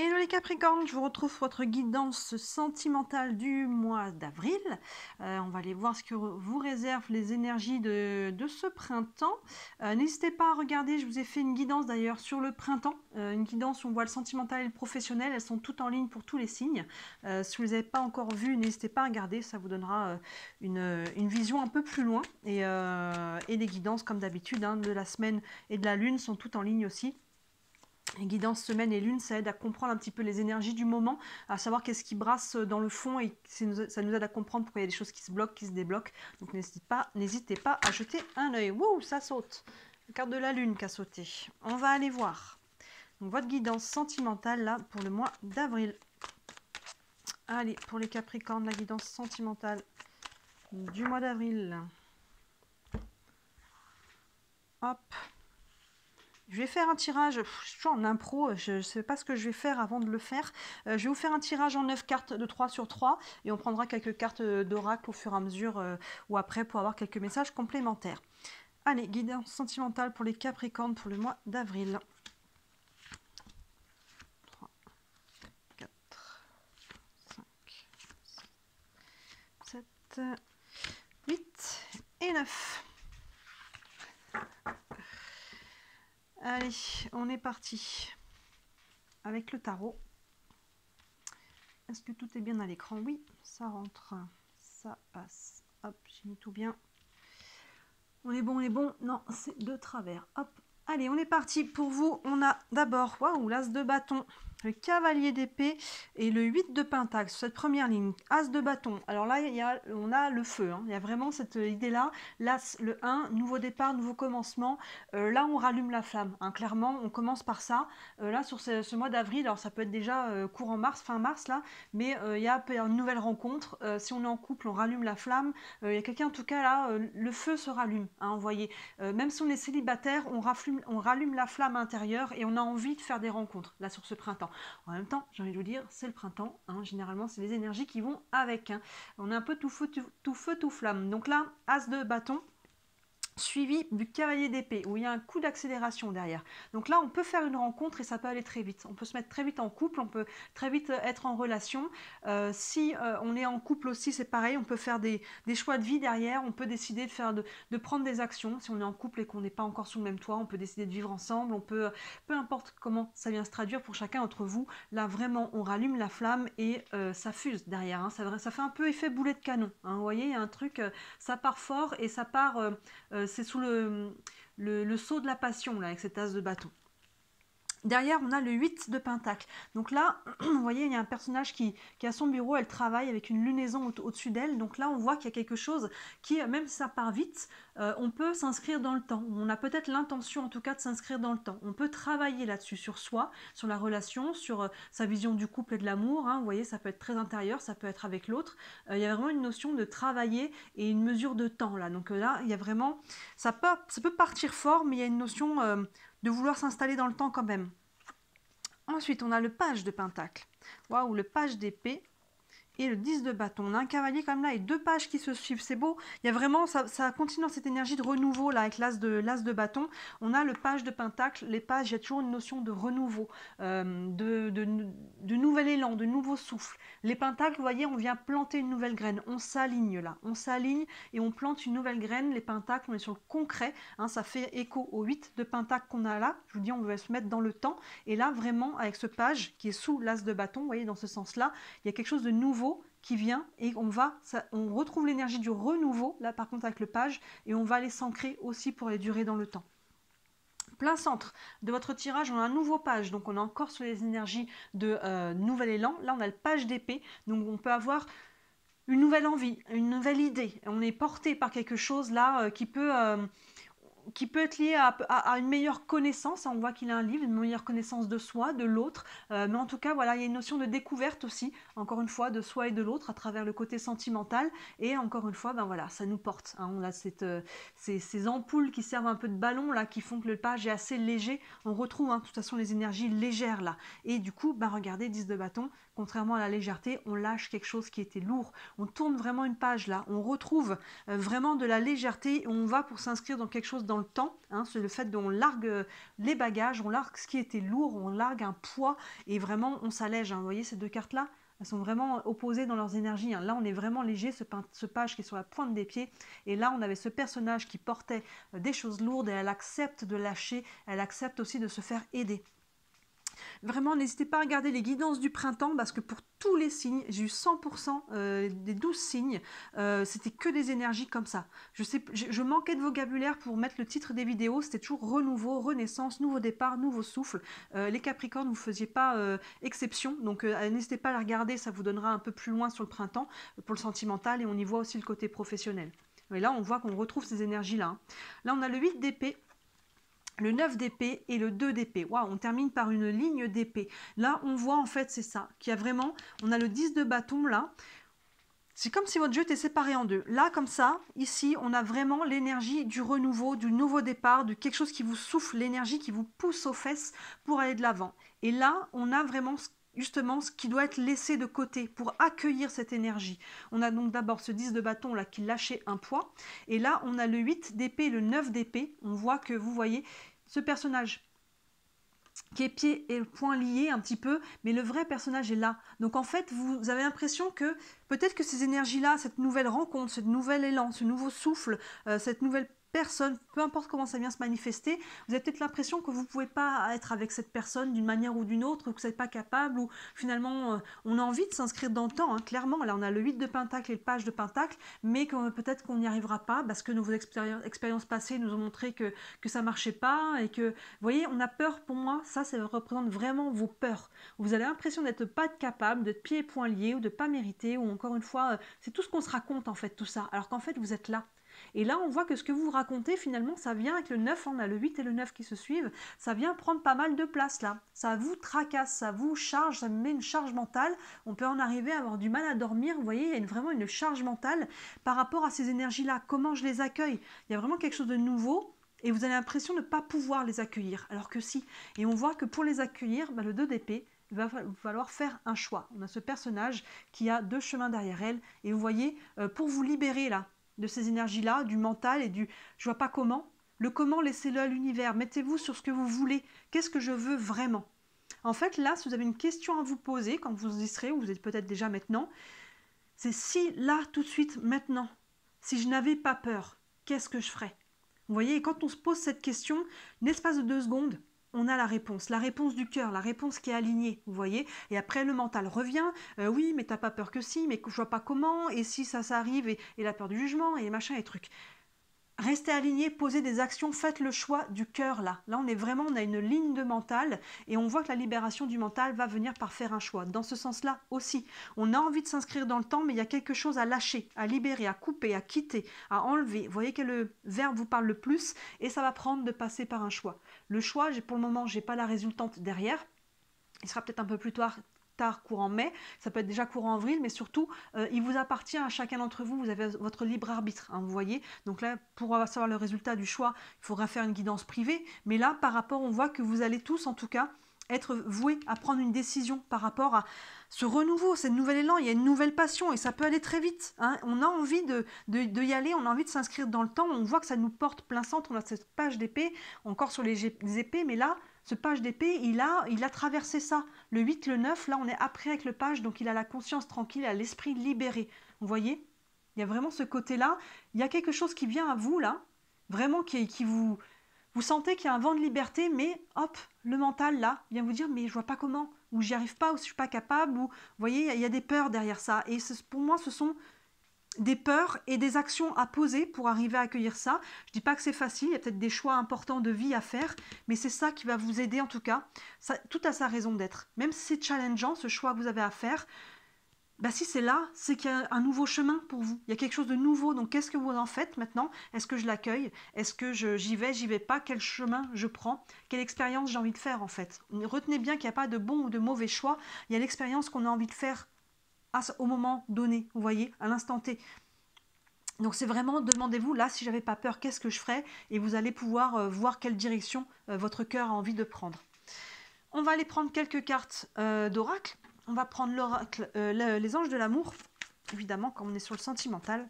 Hello les Capricornes, je vous retrouve pour votre guidance sentimentale du mois d'avril. On va aller voir ce que vous réservent les énergies de ce printemps. N'hésitez pas à regarder, je vous ai fait une guidance d'ailleurs sur le printemps. Une guidance où on voit le sentimental et le professionnel, elles sont toutes en ligne pour tous les signes. Si vous ne les avez pas encore vues, n'hésitez pas à regarder, ça vous donnera une vision un peu plus loin. Et les guidances comme d'habitude de la semaine et de la lune sont toutes en ligne aussi. Les guidances semaine et lune, ça aide à comprendre un petit peu les énergies du moment, à savoir qu'est-ce qui brasse dans le fond et ça nous aide à comprendre pourquoi il y a des choses qui se bloquent, qui se débloquent. Donc n'hésitez pas à jeter un œil. Wouh, ça saute. La carte de la lune qui a sauté. On va aller voir. Donc votre guidance sentimentale là pour le mois d'avril. Allez, pour les Capricornes, la guidance sentimentale du mois d'avril. Hop. Je vais faire un tirage, je suis en impro, je ne sais pas ce que je vais faire avant de le faire. Je vais vous faire un tirage en 9 cartes de 3 sur 3 et on prendra quelques cartes d'oracle au fur et à mesure ou après pour avoir quelques messages complémentaires. Allez, guidance sentimentale pour les Capricornes pour le mois d'avril. 3, 4, 5, 6, 7, 8 et 9. Allez, on est parti avec le tarot. Est-ce que tout est bien à l'écran? Oui, ça rentre, ça passe. Hop, j'ai mis tout bien. On est bon, on est bon. Non, c'est de travers. Hop, allez, on est parti. Pour vous, on a d'abord, waouh, l'as de bâton, le cavalier d'épée et le 8 de pentacle sur cette première ligne. As de bâton. Alors là, on a le feu. Il y a vraiment cette idée-là. L'as, le 1, nouveau départ, nouveau commencement. Là, on rallume la flamme. Clairement, on commence par ça. Là, sur ce mois d'avril, alors ça peut être déjà courant mars, fin mars, là, mais il y a une nouvelle rencontre. Si on est en couple, on rallume la flamme. Il y a quelqu'un, en tout cas, là, le feu se rallume. Vous voyez, même si on est célibataire, on rallume la flamme intérieure et on a envie de faire des rencontres, là, sur ce printemps. En même temps, j'ai envie de vous dire, c'est le printemps, généralement c'est les énergies qui vont avec. On est un peu tout feu, tout flamme. Donc là, as de bâton, suivi du cavalier d'épée, où il y a un coup d'accélération derrière. Donc là, on peut faire une rencontre et ça peut aller très vite. On peut se mettre très vite en couple, on peut très vite être en relation. Si on est en couple aussi, c'est pareil, on peut faire des choix de vie derrière, on peut décider de prendre des actions. Si on est en couple et qu'on n'est pas encore sous le même toit, on peut décider de vivre ensemble, on peut, peu importe comment ça vient se traduire pour chacun d'entre vous, là vraiment, on rallume la flamme et ça fuse derrière. Ça fait un peu effet boulet de canon. Vous voyez, il y a un truc, ça part fort et ça part... c'est sous le sceau de la passion, là, avec cette as de bâton. Derrière, on a le 8 de pentacle. Donc là, vous voyez, il y a un personnage qui a son bureau, elle travaille avec une lunaison au-dessus d'elle. Donc là, on voit qu'il y a quelque chose qui, même si ça part vite, on peut s'inscrire dans le temps. On a peut-être l'intention, en tout cas, de s'inscrire dans le temps. On peut travailler là-dessus, sur soi, sur la relation, sur sa vision du couple et de l'amour. Vous voyez, ça peut être très intérieur, ça peut être avec l'autre. Il y a vraiment une notion de travailler et une mesure de temps, là. Donc là, il y a vraiment... Ça peut partir fort, mais il y a une notion... de vouloir s'installer dans le temps quand même. Ensuite, on a le page de pentacle. Waouh, le page d'épée et le 10 de bâton. On a un cavalier comme là et deux pages qui se suivent. C'est beau. Il y a vraiment, ça continue dans cette énergie de renouveau là avec l'as de bâton. On a le page de pentacle. Les pages, il y a toujours une notion de renouveau, de nouvel élan, de nouveau souffle. Les pentacles, vous voyez, on vient planter une nouvelle graine. On s'aligne là. On s'aligne et on plante une nouvelle graine. Les pentacles, on est sur le concret. Ça fait écho au 8 de pentacle qu'on a là. Je vous dis, on veut se mettre dans le temps. Et là, vraiment, avec ce page qui est sous l'as de bâton, vous voyez, dans ce sens-là, il y a quelque chose de nouveau qui vient et on retrouve l'énergie du renouveau, là par contre avec le page, et on va aller s'ancrer aussi pour les durer dans le temps. Plein centre de votre tirage, on a un nouveau page, donc on est encore sur les énergies de nouvel élan. Là on a le page d'épée, donc on peut avoir une nouvelle envie, une nouvelle idée. On est porté par quelque chose là qui peut être lié à une meilleure connaissance. On voit qu'il a un livre, une meilleure connaissance de soi, de l'autre. Mais en tout cas, voilà, il y a une notion de découverte aussi, encore une fois, de soi et de l'autre à travers le côté sentimental. Et encore une fois, ben voilà, ça nous porte. On a ces ampoules qui servent un peu de ballon, là, qui font que le page est assez léger. On retrouve, de toute façon, les énergies légères, là. Et du coup, ben regardez, 10 de bâton, contrairement à la légèreté, on lâche quelque chose qui était lourd. On tourne vraiment une page, là. On retrouve vraiment de la légèreté. On va pour s'inscrire dans quelque chose dans le temps, hein, c'est le fait qu'on largue les bagages, on largue ce qui était lourd, on largue un poids et vraiment on s'allège. Hein. Vous voyez ces deux cartes-là, elles sont vraiment opposées dans leurs énergies. Hein. Là, on est vraiment léger, ce page qui est sur la pointe des pieds. Et là, on avait ce personnage qui portait des choses lourdes et elle accepte de lâcher, elle accepte aussi de se faire aider. Vraiment, n'hésitez pas à regarder les guidances du printemps parce que pour tous les signes, j'ai eu 100% des 12 signes, c'était que des énergies comme ça. Je manquais de vocabulaire pour mettre le titre des vidéos, c'était toujours renouveau, renaissance, nouveau départ, nouveau souffle. Les Capricornes, vous ne faisiez pas exception, donc n'hésitez pas à la regarder, ça vous donnera un peu plus loin sur le printemps pour le sentimental et on y voit aussi le côté professionnel. Et là, on voit qu'on retrouve ces énergies-là. Hein. Là, on a le 8 d'épée, le 9 d'épée et le 2 d'épée. Waouh, on termine par une ligne d'épée. Là, on voit en fait, c'est ça, qu'il y a vraiment, on a le 10 de bâton là. C'est comme si votre jeu était séparé en deux. Là, comme ça, ici, on a vraiment l'énergie du renouveau, du nouveau départ, de quelque chose qui vous souffle, l'énergie qui vous pousse aux fesses pour aller de l'avant. Et là, on a vraiment justement ce qui doit être laissé de côté pour accueillir cette énergie. On a donc d'abord ce 10 de bâton là qui lâchait un poids. Et là, on a le 8 d'épée, le 9 d'épée. On voit que, vous voyez, ce personnage qui est pieds et poings liés un petit peu, mais le vrai personnage est là. Donc en fait, vous avez l'impression que peut-être que ces énergies-là, cette nouvelle rencontre, ce nouvel élan, ce nouveau souffle, cette nouvelle personne, peu importe comment ça vient se manifester, vous avez peut-être l'impression que vous ne pouvez pas être avec cette personne d'une manière ou d'une autre, ou que vous n'êtes pas capable, ou finalement on a envie de s'inscrire dans le temps, hein, clairement. Là on a le 8 de pentacle et le page de pentacle, mais peut-être qu'on n'y arrivera pas parce que nos expériences passées nous ont montré que ça ne marchait pas et que, vous voyez, on a peur. Pour moi, ça représente vraiment vos peurs. Vous avez l'impression d'être pas capable, d'être pieds et poings liés, ou de pas mériter, ou encore une fois, c'est tout ce qu'on se raconte en fait, tout ça, alors qu'en fait vous êtes là. Et là, on voit que ce que vous racontez, finalement, ça vient avec le 9, on a le 8 et le 9 qui se suivent, ça vient prendre pas mal de place là. Ça vous tracasse, ça vous charge, ça met une charge mentale. On peut en arriver à avoir du mal à dormir. Vous voyez, il y a vraiment une charge mentale par rapport à ces énergies-là. Comment je les accueille? Il y a vraiment quelque chose de nouveau. Et vous avez l'impression de ne pas pouvoir les accueillir, alors que si. Et on voit que pour les accueillir, le 2 d'épée, il va falloir faire un choix. On a ce personnage qui a deux chemins derrière elle. Et vous voyez, pour vous libérer là, de ces énergies-là, du mental et du « je vois pas comment ». Le comment, laissez-le à l'univers. Mettez-vous sur ce que vous voulez. Qu'est-ce que je veux vraiment? En fait, là, si vous avez une question à vous poser, quand vous y serez, ou vous êtes peut-être déjà maintenant, c'est si là, tout de suite, maintenant, si je n'avais pas peur, qu'est-ce que je ferais? Vous voyez, et quand on se pose cette question, l'espace de 2 secondes, on a la réponse du cœur, la réponse qui est alignée, vous voyez. Et après, le mental revient, oui, mais t'as pas peur que si, mais je vois pas comment, et si ça arrive, et la peur du jugement, et les machins, et trucs. Restez aligné, posez des actions, faites le choix du cœur là. Là, on a une ligne de mental et on voit que la libération du mental va venir par faire un choix. Dans ce sens-là aussi, on a envie de s'inscrire dans le temps, mais il y a quelque chose à lâcher, à libérer, à couper, à quitter, à enlever. Vous voyez quel verbe vous parle le plus et ça va prendre de passer par un choix. Le choix, pour le moment, je n'ai pas la résultante derrière. Il sera peut-être un peu plus tard, courant mai, ça peut être déjà courant avril, mais surtout, il vous appartient à chacun d'entre vous, vous avez votre libre arbitre, hein, vous voyez. Donc là, pour savoir le résultat du choix, il faudra faire une guidance privée, mais là, par rapport, on voit que vous allez tous, en tout cas, être voués à prendre une décision par rapport à ce renouveau, ce nouvel élan, il y a une nouvelle passion et ça peut aller très vite. Hein. On a envie de y aller, on a envie de s'inscrire dans le temps, on voit que ça nous porte plein centre, on a cette page d'épée, encore sur les épées, mais là, ce page d'épée, il a traversé ça. Le 8, le 9, là on est après avec le page, donc il a la conscience tranquille, il a l'esprit libéré. Vous voyez? Il y a vraiment ce côté-là, il y a quelque chose qui vient à vous là, vraiment qui vous... Vous sentez qu'il y a un vent de liberté, mais hop, le mental là vient vous dire mais je vois pas comment, ou j'y arrive pas, ou je suis pas capable, ou vous voyez, il y a des peurs derrière ça. Et pour moi, ce sont des peurs et des actions à poser pour arriver à accueillir ça. Je dis pas que c'est facile, il y a peut-être des choix importants de vie à faire, mais c'est ça qui va vous aider en tout cas. Ça, tout a sa raison d'être. Même si c'est challengeant, ce choix que vous avez à faire, bah si c'est là, c'est qu'il y a un nouveau chemin pour vous. Il y a quelque chose de nouveau. Donc qu'est-ce que vous en faites maintenant? Est-ce que je l'accueille? Est-ce que j'y vais pas? Quel chemin je prends? Quelle expérience j'ai envie de faire en fait? Retenez bien qu'il n'y a pas de bon ou de mauvais choix. Il y a l'expérience qu'on a envie de faire au moment donné, vous voyez, à l'instant T. Donc c'est vraiment, demandez-vous, là, si j'avais pas peur, qu'est-ce que je ferais? Et vous allez pouvoir voir quelle direction votre cœur a envie de prendre. On va aller prendre quelques cartes d'oracle. On va prendre l'oracle, les anges de l'amour, évidemment, quand on est sur le sentimental.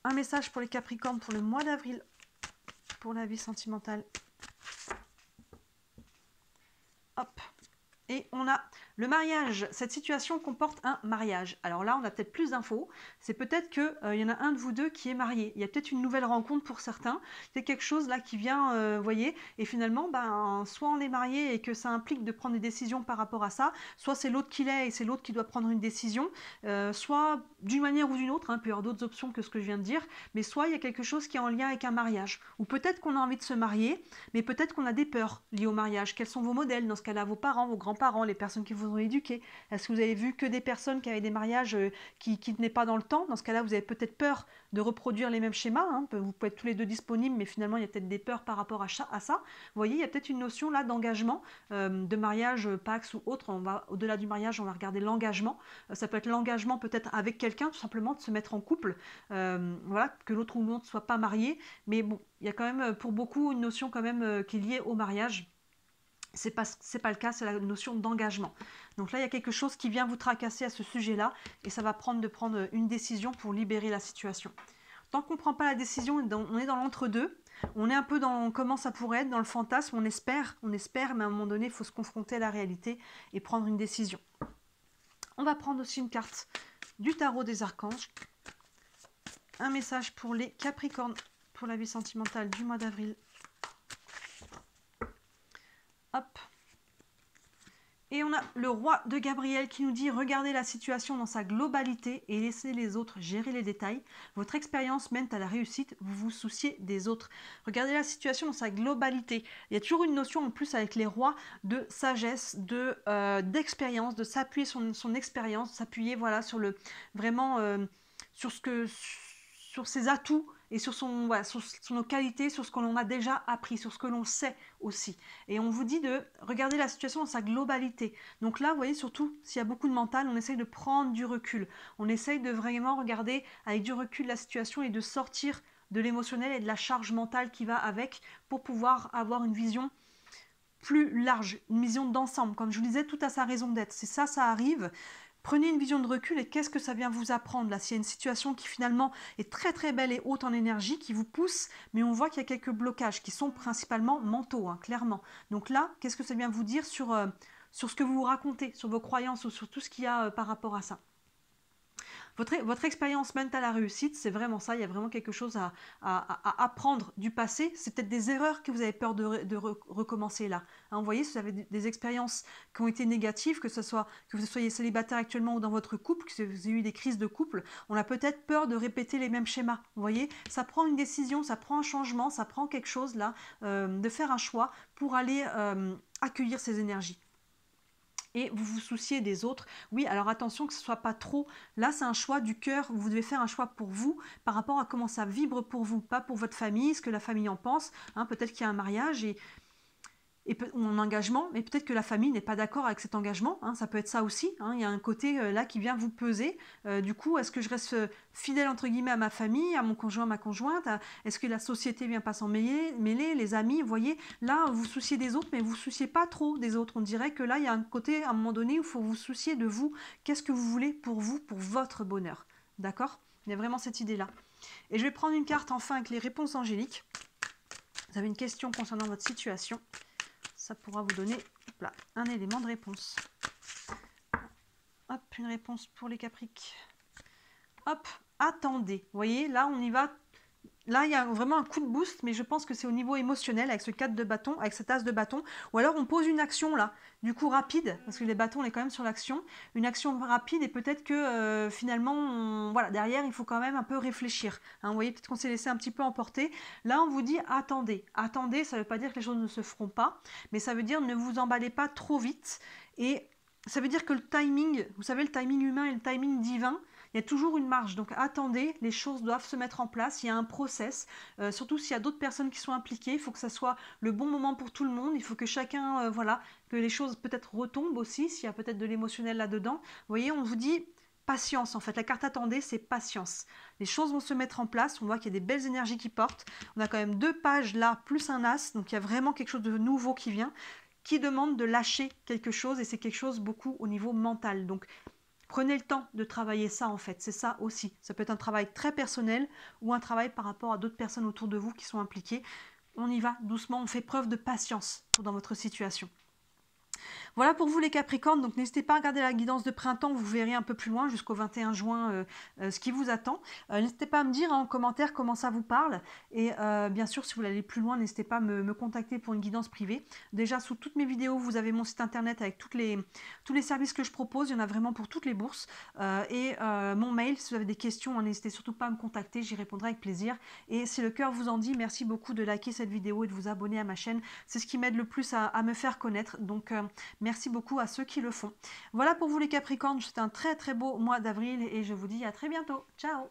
Un message pour les Capricornes pour le mois d'avril pour la vie sentimentale. Hop. Et on a le mariage. Cette situation comporte un mariage. Alors là, on a peut-être plus d'infos. C'est peut-être qu'il y en a un de vous deux qui est marié. Il y a peut-être une nouvelle rencontre pour certains. C'est quelque chose là qui vient, vous voyez. Et finalement, ben, soit on est marié et que ça implique de prendre des décisions par rapport à ça, soit c'est l'autre qui l'est et c'est l'autre qui doit prendre une décision, soit d'une manière ou d'une autre, hein, il peut y avoir d'autres options que ce que je viens de dire, mais soit il y a quelque chose qui est en lien avec un mariage. Ou peut-être qu'on a envie de se marier, mais peut-être qu'on a des peurs liées au mariage. Quels sont vos modèles? Dans ce cas-là, vos parents, vos grands-parents, les personnes qui vous ont éduqué. Est-ce que vous avez vu que des personnes qui avaient des mariages qui ne tenaient pas dans le temps? Dans ce cas-là, vous avez peut-être peur de reproduire les mêmes schémas. Hein. Vous pouvez être tous les deux disponibles, mais finalement, il y a peut-être des peurs par rapport à ça. Vous voyez, il y a peut-être une notion là d'engagement, de mariage, Pax ou autre. On va au-delà du mariage, on va regarder l'engagement. Ça peut être l'engagement peut-être avec quelqu'un, tout simplement de se mettre en couple. Voilà, que l'autre ou l'autre ne soit pas marié. Mais bon, il y a quand même pour beaucoup une notion quand même qui est liée au mariage. C'est pas le cas, c'est la notion d'engagement. Donc là, il y a quelque chose qui vient vous tracasser à ce sujet-là et ça va de prendre une décision pour libérer la situation. Tant qu'on ne prend pas la décision, on est dans l'entre-deux. On est un peu dans comment ça pourrait être, dans le fantasme, on espère, mais à un moment donné, il faut se confronter à la réalité et prendre une décision. On va prendre aussi une carte du tarot des archanges. Un message pour les Capricornes, pour la vie sentimentale du mois d'avril. Hop. Et on a le roi de Gabriel qui nous dit « Regardez la situation dans sa globalité et laissez les autres gérer les détails. Votre expérience mène à la réussite, vous vous souciez des autres. » Regardez la situation dans sa globalité. Il y a toujours une notion en plus avec les rois de sagesse, d'expérience, de s'appuyer sur son expérience, s'appuyer voilà, sur sur ses atouts et sur nos qualités, sur ce que l'on a déjà appris, sur ce que l'on sait aussi. Et on vous dit de regarder la situation dans sa globalité. Donc là, vous voyez, surtout s'il y a beaucoup de mental, on essaye de prendre du recul. On essaye de vraiment regarder avec du recul la situation et de sortir de l'émotionnel et de la charge mentale qui va avec pour pouvoir avoir une vision plus large, une vision d'ensemble. Comme je vous disais, tout a sa raison d'être. C'est ça, ça arrive. Prenez une vision de recul et qu'est-ce que ça vient vous apprendre là? S'il y a une situation qui finalement est très très belle et haute en énergie, qui vous pousse, mais on voit qu'il y a quelques blocages qui sont principalement mentaux, hein, clairement. Donc là, qu'est-ce que ça vient vous dire sur ce que vous vous racontez, sur vos croyances ou sur tout ce qu'il y a par rapport à ça? Votre expérience mène à la réussite, c'est vraiment ça, il y a vraiment quelque chose à apprendre du passé. C'est peut-être des erreurs que vous avez peur de recommencer là. Hein, vous voyez, si vous avez des expériences qui ont été négatives, que vous soyez célibataire actuellement ou dans votre couple, que vous ayez eu des crises de couple, on a peut-être peur de répéter les mêmes schémas. Vous voyez, ça prend une décision, ça prend un changement, ça prend quelque chose là, de faire un choix pour aller accueillir ces énergies. Et vous vous souciez des autres. Oui, alors attention que ce ne soit pas trop. Là, c'est un choix du cœur. Vous devez faire un choix pour vous par rapport à comment ça vibre pour vous, pas pour votre famille, ce que la famille en pense. Hein, peut-être qu'il y a un mariage ou un engagement, mais peut-être que la famille n'est pas d'accord avec cet engagement. Hein, ça peut être ça aussi. Hein, il y a un côté là qui vient vous peser. Du coup, est-ce que je reste fidèle entre guillemets à ma famille, à mon conjoint, ma conjointe? Est-ce que la société ne vient pas s'en mêler, les amis? Vous voyez, là, vous vous souciez des autres, mais vous ne vous souciez pas trop des autres. On dirait que là, il y a un côté, à un moment donné, où il faut vous soucier de vous. Qu'est-ce que vous voulez pour vous, pour votre bonheur? D'accord? Il y a vraiment cette idée-là. Et je vais prendre une carte enfin avec les réponses angéliques. Vous avez une question concernant votre situation. Ça pourra vous donner là, un élément de réponse. Hop, une réponse pour les Capriques. Hop, attendez. Vous voyez, là, on y va. Là, il y a vraiment un coup de boost, mais je pense que c'est au niveau émotionnel avec ce 4 de bâton, avec cet as de bâton. Ou alors, on pose une action là, du coup rapide, parce que les bâtons, on est quand même sur l'action. Une action rapide et peut-être que finalement, voilà, derrière, il faut quand même un peu réfléchir. Hein, vous voyez, peut-être qu'on s'est laissé un petit peu emporter. Là, on vous dit attendez. Attendez, ça ne veut pas dire que les choses ne se feront pas, mais ça veut dire ne vous emballez pas trop vite. Et ça veut dire que le timing, vous savez, le timing humain et le timing divin, il y a toujours une marge, donc attendez, les choses doivent se mettre en place, il y a un process, surtout s'il y a d'autres personnes qui sont impliquées, il faut que ça soit le bon moment pour tout le monde, il faut que chacun, voilà, que les choses peut-être retombent aussi, s'il y a peut-être de l'émotionnel là-dedans. Vous voyez, on vous dit patience, en fait, la carte attendez, c'est patience. Les choses vont se mettre en place, on voit qu'il y a des belles énergies qui portent, on a quand même 2 pages là, plus un as, donc il y a vraiment quelque chose de nouveau qui vient, qui demande de lâcher quelque chose, et c'est quelque chose beaucoup au niveau mental, donc prenez le temps de travailler ça en fait, c'est ça aussi. Ça peut être un travail très personnel ou un travail par rapport à d'autres personnes autour de vous qui sont impliquées. on y va doucement, on fait preuve de patience dans votre situation. Voilà pour vous les Capricornes, donc n'hésitez pas à regarder la guidance de printemps, vous verrez un peu plus loin jusqu'au 21 juin ce qui vous attend. N'hésitez pas à me dire en commentaire comment ça vous parle et bien sûr si vous voulez aller plus loin, n'hésitez pas à me contacter pour une guidance privée. Déjà sous toutes mes vidéos, vous avez mon site internet avec tous les services que je propose, il y en a vraiment pour toutes les bourses et mon mail, si vous avez des questions, n'hésitez surtout pas à me contacter, j'y répondrai avec plaisir. Et si le cœur vous en dit, merci beaucoup de liker cette vidéo et de vous abonner à ma chaîne, c'est ce qui m'aide le plus à me faire connaître, donc merci beaucoup à ceux qui le font. Voilà pour vous les Capricornes, c'est un très très beau mois d'avril et je vous dis à très bientôt. Ciao!